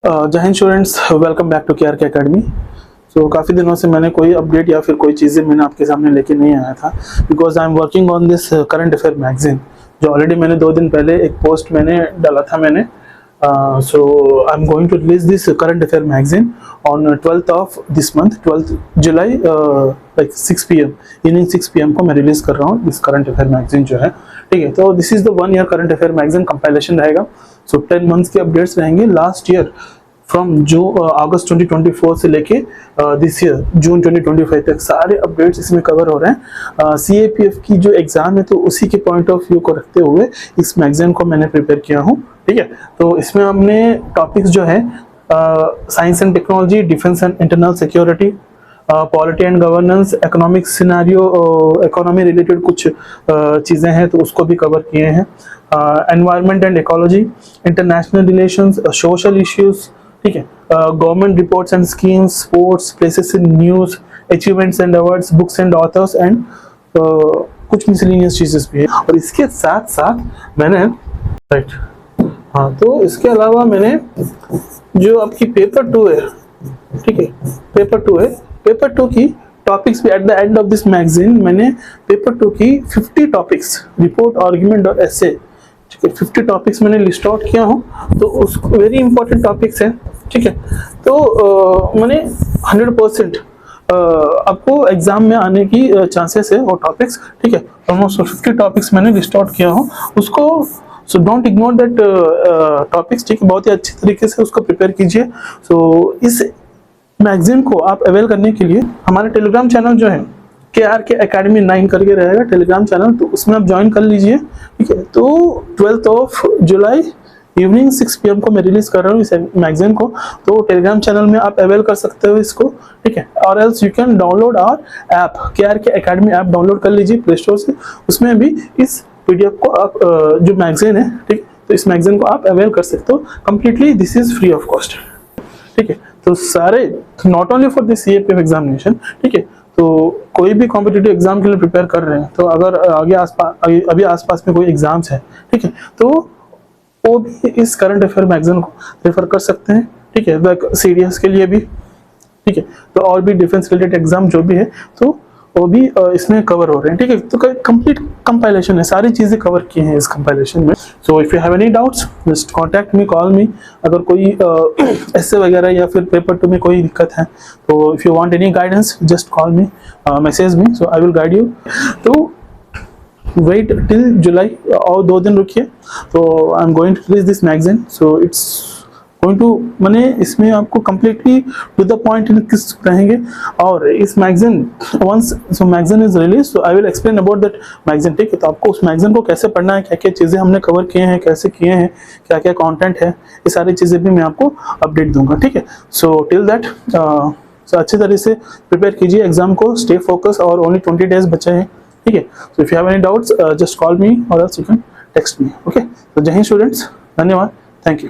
जय Hind students, welcome back to KRK academy. So काफ़ी दिनों से मैंने कोई अपडेट या फिर कोई चीज़ें मैंने आपके सामने लेके नहीं आया था, because I am working on this current affair magazine, जो ऑलरेडी मैंने 2 दिन पहले एक पोस्ट मैंने डाला था मैंने। So I am going to release this current affair magazine on 12th of this month, 12th July, like 6 PM evening 6 PM को मैं रिलीज कर रहा हूँ दिस करंट अफेयर मैगजीन जो है। ठीक है, तो this is the 1 year current affair magazine compilation रहेगा। सो 10 मंथ्स के अपडेट्स रहेंगे लास्ट ईयर फ्रॉम जो अगस्त 2024 से लेके दिस ईयर जून 2025 तक सारे अपडेट्स इसमें कवर हो रहे हैं। CAPF की जो एग्जाम है तो उसी के पॉइंट ऑफ व्यू को रखते हुए इस मैगजीन को मैंने प्रिपेयर किया हूँ। ठीक है, तो इसमें हमने टॉपिक्स जो है science and technology, defence and internal security, polity and governance, economic scenario, economy related कुछ चीज़ें हैं तो उसको भी कवर किए हैं, environment and ecology, international relations, social issues, ठीक है, government reports and schemes, sports, places in news, achievements and awards, books and authors and कुछ मिसलेनियस चीजेस भी है। और इसके साथ साथ मैंने हाँ, तो इसके अलावा मैंने जो आपकी पेपर 2 है, ठीक है, पेपर 2 की टॉपिक्स भी at the end of this magazine मैंने पेपर 2 की 50 टॉपिक्स, रिपोर्ट, आर्गुमेंट और एसे, ठीक है, 50 टॉपिक्स मैंने लिस्ट आउट किया हूँ। तो उसको वेरी इंपॉर्टेंट टॉपिक्स हैं, ठीक है। तो मैंने 100% आपको एग्जाम में आने की चांसेस है वो टॉपिक्स, ठीक है। ऑलमोस्ट 50 टॉपिक्स मैंने लिस्ट आउट किया हूँ उसको। So don't ignore that topics, ठीक है, बहुत ही अच्छी तरीके से उसको प्रिपेयर कीजिए। सो इस मैगजीन को आप अवेल करने के लिए हमारे टेलीग्राम चैनल जो है KRK अकेडमी 9 करके रहेगा टेलीग्राम चैनल, तो उसमें आप ज्वाइन कर लीजिए, ठीक है। तो 12th of July evening 6 PM को मैं रिलीज कर रहा हूँ इस मैगजीन को, तो टेलीग्राम चैनल में आप अवेल कर सकते हो इसको, ठीक है। और else you can download our app, KRK academy app download कर लीजिए प्ले स्टोर से, उसमें भी इस PDF को आप जो मैगजीन है, ठीक, तो इस मैगजीन को आप अवेल कर सकते हो completely, this is free of cost, ठीक है। तो सारे not only for this CAPF examination, ठीक है, तो कोई भी कॉम्पिटिटिव एग्जाम के लिए प्रिपेयर कर रहे हैं तो अगर आगे अभी आसपास में कोई एग्जाम्स है, ठीक है, तो वो भी इस करंट अफेयर मैगजीन को रेफर कर सकते हैं, ठीक है, CDS के लिए भी, ठीक है। तो और भी डिफेंस रिलेटेड एग्जाम जो भी है तो वो भी इसमें कवर हो रहे हैं, ठीक है। तो कंप्लीट कंपाइलेशन है, सारी चीजें कवर की हैं इस कंपाइलेशन में। सो if you have any doubts just contact me, call मी। अगर कोई ऐसे वगैरह या फिर पेपर 2 में कोई दिक्कत है तो if you want any guidance just call me, message me, so I will guide you. तो वेट टिल जुलाई और 2 दिन रुकिए, तो I am going to release this magazine. So it's going to, मैंने इसमें आपको कंप्लीटली टू द पॉइंट रहेंगे। और इस magazine once so magazine is release, so I will explain about that magazine, ठीक है। तो आपको उस मैगजीन को कैसे पढ़ना है, क्या क्या चीज़ें हमने कवर किए हैं, कैसे किए हैं, क्या क्या कंटेंट है, ये सारी चीज़ें भी मैं आपको अपडेट दूंगा, ठीक है। सो टिल दैट सो अच्छी तरह से प्रिपेयर कीजिए एग्जाम को, स्टे फोकस, और ओनली 20 डेज बचे हैं, ठीक है। So if you have any doubts just call me or else you can text me, okay. तो जय हिंद स्टूडेंट्स, धन्यवाद, थैंक यू।